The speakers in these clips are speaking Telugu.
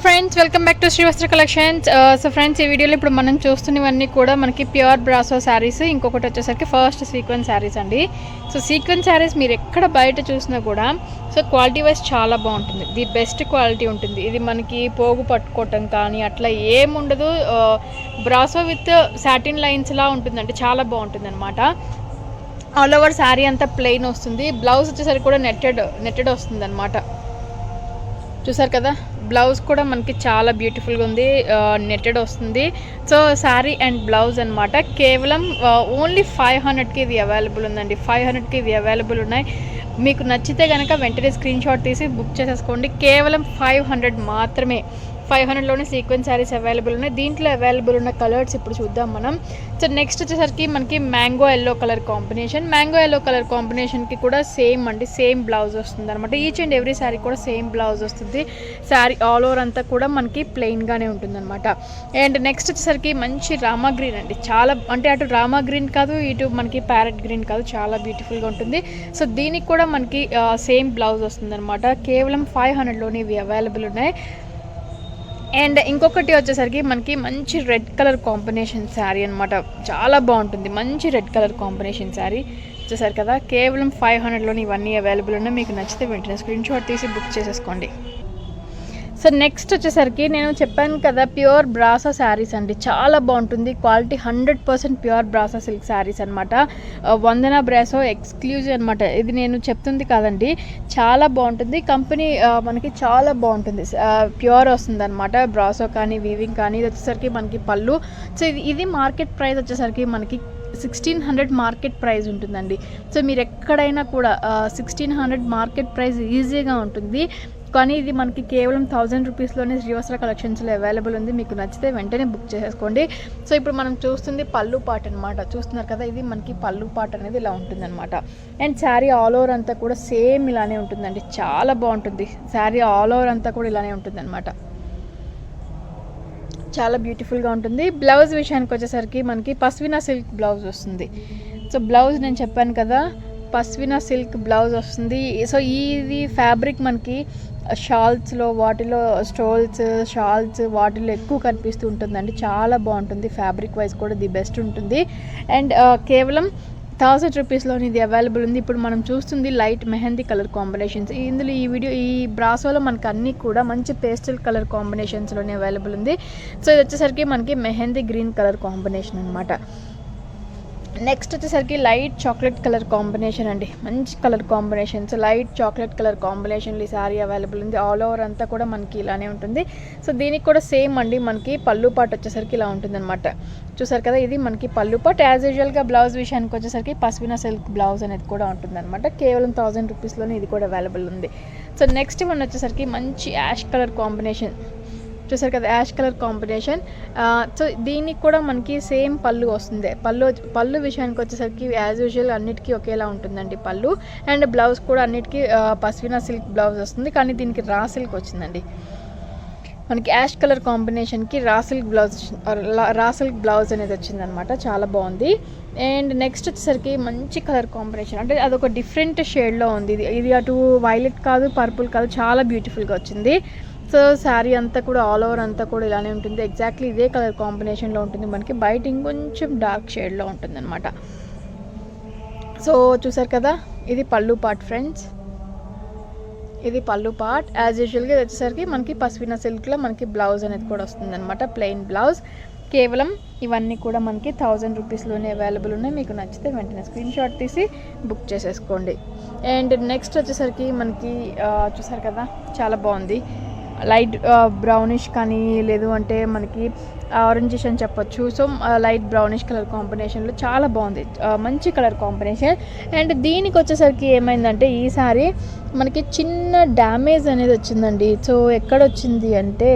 Friends, welcome back to Srivastra collections. So friends, ఈ వీడియోలో ఇప్పుడు మనం చూస్తున్నవన్నీ కూడా మనకి ప్యూర్ బ్రాసో శారీస్. ఇంకొకటి వచ్చేసరికి ఫస్ట్ సీక్వెన్స్ శారీస్ అండి. సో సీక్వెన్స్ శారీస్ మీరు ఎక్కడ బయట చూసినా కూడా సో క్వాలిటీ వైజ్ చాలా బాగుంటుంది. ది బెస్ట్ క్వాలిటీ ఉంటుంది. ఇది మనకి పోగు పట్టుకోవటం కానీ అట్లా ఏముండదు. బ్రాసో విత్ సాటిన్ లైన్స్లా ఉంటుందండి, చాలా బాగుంటుంది అనమాట. ఆల్ ఓవర్ శారీ అంతా ప్లెయిన్ వస్తుంది. బ్లౌజ్ వచ్చేసరికి కూడా నెట్టెడ్ వస్తుంది అనమాట. చూసారు కదా, బ్లౌజ్ కూడా మనకి చాలా బ్యూటిఫుల్గా ఉంది, నెట్టెడ్ వస్తుంది. సో శారీ అండ్ బ్లౌజ్ అనమాట. కేవలం ఓన్లీ 500కి ఇది అవైలబుల్ ఉందండి. 500కి ఇవి అవైలబుల్ ఉన్నాయి. మీకు నచ్చితే కనుక వెంటనే స్క్రీన్ షాట్ తీసి బుక్ చేసేసుకోండి. కేవలం 500 మాత్రమే. 500లోనే సీక్వెన్స్ శారీస్ అవైలబుల్ ఉన్నాయి. దీంట్లో అవైలబుల్ ఉన్న కలర్స్ ఇప్పుడు చూద్దాం మనం. సో నెక్స్ట్ వచ్చేసరికి మనకి mango yellow colour combination. Mango yellow colour కాంబినేషన్కి కూడా సేమ్ అండి, సేమ్ బ్లౌజ్ వస్తుంది అనమాట. ఈచ్ అండ్ ఎవ్రీ శారీ కూడా సేమ్ బ్లౌజ్ వస్తుంది. శారీ ఆల్ ఓవర్ అంతా కూడా మనకి ప్లెయిన్గానే ఉంటుంది అనమాట. అండ్ నెక్స్ట్ వచ్చేసరికి మంచి రామా గ్రీన్ అండి. చాలా అంటే అటు రామా గ్రీన్ కాదు, ఇటు మనకి ప్యారెట్ గ్రీన్ కాదు, చాలా బ్యూటిఫుల్గా ఉంటుంది. సో దీనికి కూడా మనకి సేమ్ బ్లౌజ్ వస్తుంది అనమాట. కేవలం 500లోనే ఇవి అవైలబుల్ ఉన్నాయి. అండ్ ఇంకొకటి వచ్చేసరికి మనకి మంచి రెడ్ కలర్ కాంబినేషన్ శారీ అనమాట. చాలా బాగుంటుంది. మంచి రెడ్ కలర్ కాంబినేషన్ శారీ వచ్చేసరి కదా. కేవలం 500లోని ఇవన్నీ అవైలబుల్ ఉన్నాయి. మీకు నచ్చితే వెంటనే స్క్రీన్ షాట్ తీసి బుక్ చేసేసుకోండి. సో నెక్స్ట్ వచ్చేసరికి నేను చెప్పాను కదా, ప్యూర్ బ్రాసో శారీస్ అండి. చాలా బాగుంటుంది quality. 100% pure brasso silk saris అనమాట. వందనా బ్రాసో ఎక్స్క్లూజివ్ అనమాట. ఇది నేను చెప్తుంది కాదండి, చాలా బాగుంటుంది. కంపెనీ మనకి చాలా బాగుంటుంది. ప్యూర్ వస్తుంది అనమాట. బ్రాసో కానీ వీవింగ్ కానీ. ఇది వచ్చేసరికి మనకి పళ్ళు. సో ఇది మార్కెట్ ప్రైస్ వచ్చేసరికి మనకి 1600 మార్కెట్ ప్రైస్ ఉంటుందండి. సో మీరు ఎక్కడైనా కూడా 1600 మార్కెట్ ప్రైస్ ఈజీగా ఉంటుంది. కానీ ఇది మనకి కేవలం 1000 రూపీస్లోనే శ్రీవస్త్ర కలెక్షన్స్లో అవైలబుల్ ఉంది. మీకు నచ్చితే వెంటనే బుక్ చేసేసుకోండి. సో ఇప్పుడు మనం చూస్తుంది పళ్ళు పాట అనమాట. చూస్తున్నారు కదా, ఇది మనకి పళ్ళు పాట అనేది ఇలా ఉంటుందన్నమాట. అండ్ శారీ ఆల్ ఓవర్ అంతా కూడా సేమ్ ఇలానే ఉంటుందండి. చాలా బాగుంటుంది. శారీ ఆల్ ఓవర్ అంతా కూడా ఇలానే ఉంటుంది అనమాట. చాలా బ్యూటిఫుల్గా ఉంటుంది. బ్లౌజ్ విషయానికి వచ్చేసరికి మనకి పస్వినా సిల్క్ బ్లౌజ్ వస్తుంది. సో బ్లౌజ్ నేను చెప్పాను కదా, పస్వినా సిల్క్ బ్లౌజ్ వస్తుంది. సో ఇది ఫ్యాబ్రిక్ మనకి షాల్స్లో వాటిలో స్టోల్స్ షాల్స్ వాటిలో ఎక్కువ కనిపిస్తూ ఉంటుందండి. చాలా బాగుంటుంది. ఫ్యాబ్రిక్ వైజ్ కూడా ది బెస్ట్ ఉంటుంది. అండ్ కేవలం 1000 రూపీస్లోని ఇది అవైలబుల్ ఉంది. ఇప్పుడు మనం చూస్తుంది లైట్ మెహందీ కలర్ కాంబినేషన్స్. ఇందులో ఈ బ్రాసోలో మనకి అన్నీ కూడా మంచి పేస్టల్ కలర్ కాంబినేషన్స్లోనే అవైలబుల్ ఉంది. సో ఇది వచ్చేసరికి మనకి మెహందీ గ్రీన్ కలర్ కాంబినేషన్ అనమాట. నెక్స్ట్ వచ్చేసరికి లైట్ చాక్లెట్ కలర్ కాంబినేషన్ అండి. మంచి colour combinations, light chocolate colour కాంబినేషన్లో ఈ శారీ అవైలబుల్ ఉంది. ఆల్ ఓవర్ అంతా కూడా మనకి ఇలానే ఉంటుంది. సో దీనికి కూడా సేమ్ అండి, మనకి పళ్ళు పాటు వచ్చేసరికి ఇలా ఉంటుంది అనమాట. చూసారు కదా, ఇది మనకి పళ్ళు పాటు. యాజ్ యూజువల్గా బ్లౌజ్ విషయానికి వచ్చేసరికి పస్వినా సిల్క్ బ్లౌజ్ అనేది కూడా ఉంటుంది అనమాట. కేవలం 1000 రూపీస్లోనే ఇది కూడా అవైలబుల్ ఉంది. సో నెక్స్ట్ వన్ వచ్చేసరికి మంచి యాష్ కలర్ కాంబినేషన్. చూసారు కదా, యాష్ కలర్ కాంబినేషన్. సో దీనికి కూడా మనకి సేమ్ పళ్ళు వస్తుంది. పళ్ళు విషయానికి వచ్చేసరికి యాజ్ యూజువల్ అన్నిటికీ ఒకేలా ఉంటుందండి పళ్ళు. అండ్ బ్లౌజ్ కూడా అన్నిటికీ పస్వినా సిల్క్ బ్లౌజ్ వస్తుంది. కానీ దీనికి రా సిల్క్ వచ్చిందండి. మనకి యాష్ కలర్ కాంబినేషన్కి రా సిల్క్ బ్లౌజ్ అనేది వచ్చిందనమాట. చాలా బాగుంది. అండ్ నెక్స్ట్ వచ్చేసరికి మంచి కలర్ కాంబినేషన్, అంటే అదొక డిఫరెంట్ షేడ్లో ఉంది. ఇది అటు వైలెట్ కాదు, పర్పుల్ కాదు, చాలా బ్యూటిఫుల్గా వచ్చింది. సో శారీ అంతా కూడా ఆల్ ఓవర్ అంతా కూడా ఇలానే ఉంటుంది. ఎగ్జాక్ట్లీ ఇదే కలర్ కాంబినేషన్లో ఉంటుంది. మనకి బయట ఇంకొంచెం డార్క్ షేడ్లో ఉంటుంది అనమాట. సో చూసారు కదా, ఇది పళ్ళు పార్ట్ ఫ్రెండ్స్. ఇది పళ్ళు పార్ట్. యాజ్ యూజువల్గా వచ్చేసరికి మనకి పస్వినా సిల్క్లో మనకి బ్లౌజ్ అనేది కూడా వస్తుంది అనమాట, ప్లెయిన్ బ్లౌజ్. కేవలం ఇవన్నీ కూడా మనకి 1000 రూపీస్లోనే అవైలబుల్ ఉన్నాయి. మీకు నచ్చితే వెంటనే స్క్రీన్ షాట్ తీసి బుక్ చేసేసుకోండి. అండ్ నెక్స్ట్ వచ్చేసరికి మనకి చూసారు కదా, చాలా బాగుంది. లైట్ బ్రౌనిష్ కానీ లేదు అంటే మనకి ఆరెంజిష్ అని చెప్పొచ్చు. సో లైట్ బ్రౌనిష్ కలర్ కాంబినేషన్లో చాలా బాగుంది. మంచి కలర్ కాంబినేషన్. అండ్ దీనికి వచ్చేసరికి ఏమైందంటే ఈసారి మనకి చిన్న డ్యామేజ్ అనేది వచ్చిందండి. సో ఎక్కడ వచ్చింది అంటే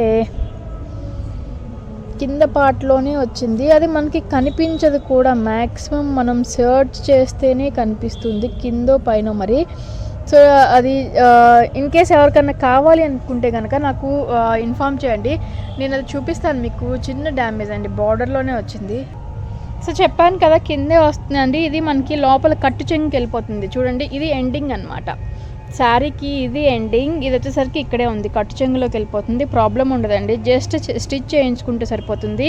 కింద పార్ట్లోనే వచ్చింది. అది మనకి కనిపించదు కూడా. మ్యాక్సిమం మనం సర్చ్ చేస్తేనే కనిపిస్తుంది కిందో పైన మరి. సో అది ఇన్ కేస్ ఎవరికన్నా కావాలి అనుకుంటే కనుక నాకు ఇన్ఫామ్ చేయండి, నేను అది చూపిస్తాను మీకు. చిన్న డ్యామేజ్ అండి, బార్డర్లోనే వచ్చింది. సో చెప్పాను కదా, కిందే వస్తుందండి. ఇది మనకి లోపల కట్టు చెంగుకి వెళ్ళిపోతుంది చూడండి. ఇది ఎండింగ్ అనమాట. శారీకి ఇది ఎండింగ్, ఇది వచ్చేసరికి ఇక్కడే ఉంది, కట్టు చెంగులోకి వెళ్ళిపోతుంది, ప్రాబ్లం ఉండదండి, జస్ట్ స్టిచ్ చేయించుకుంటే సరిపోతుంది.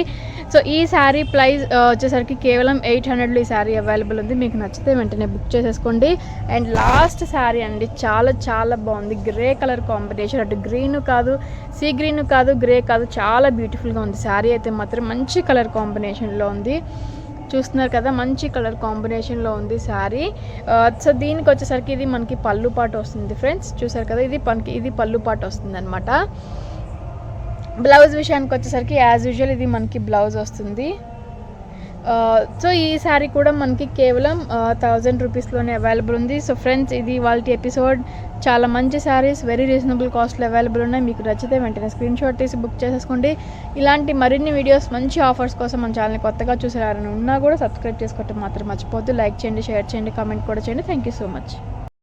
సో ఈ శారీ ప్రైస్ వచ్చేసరికి కేవలం 800లో ఈ శారీ అవైలబుల్ ఉంది. మీకు నచ్చితే వెంటనే బుక్ చేసేసుకోండి. అండ్ లాస్ట్ శారీ అండి, చాలా చాలా బాగుంది, గ్రే కలర్ కాంబినేషన్, అటు గ్రీన్ కాదు, సీ గ్రీన్ కాదు, గ్రే కాదు, చాలా బ్యూటిఫుల్గా ఉంది. శారీ అయితే మాత్రం మంచి కలర్ కాంబినేషన్లో ఉంది, చూస్తున్నారు కదా, మంచి కలర్ కాంబినేషన్లో ఉంది శారీ. సో దీనికి వచ్చేసరికి ఇది మనకి పళ్ళు పాటు వస్తుంది ఫ్రెండ్స్, చూసారు కదా, ఇది పళ్ళు పాటు వస్తుంది అనమాట. బ్లౌజ్ విషయానికి వచ్చేసరికి యాజ్ యూజువల్ ఇది మనకి బ్లౌజ్ వస్తుంది. సో ఈ శారీ కూడా మనకి కేవలం 1000 రూపీస్లోనే అవైలబుల్ ఉంది. సో ఫ్రెండ్స్, ఇది వాళ్ళ ఎపిసోడ్, చాలా మంచి శారీస్ వెరీ రీజనబుల్ కాస్ట్లో అవైలబుల్ ఉన్నాయి. మీకు నచ్చితే వెంటనే స్క్రీన్ షాట్ తీసి బుక్ చేసేసుకోండి. ఇలాంటి మరిన్ని వీడియోస్, మంచి ఆఫర్స్ కోసం మన ఛానల్ని కొత్తగా చూసారని ఉన్నా కూడా సబ్స్క్రైబ్ చేసుకోవటం మాత్రం మర్చిపోద్దు. లైక్ చేయండి, షేర్ చేయండి, కామెంట్ కూడా చేయండి. Thank you so much.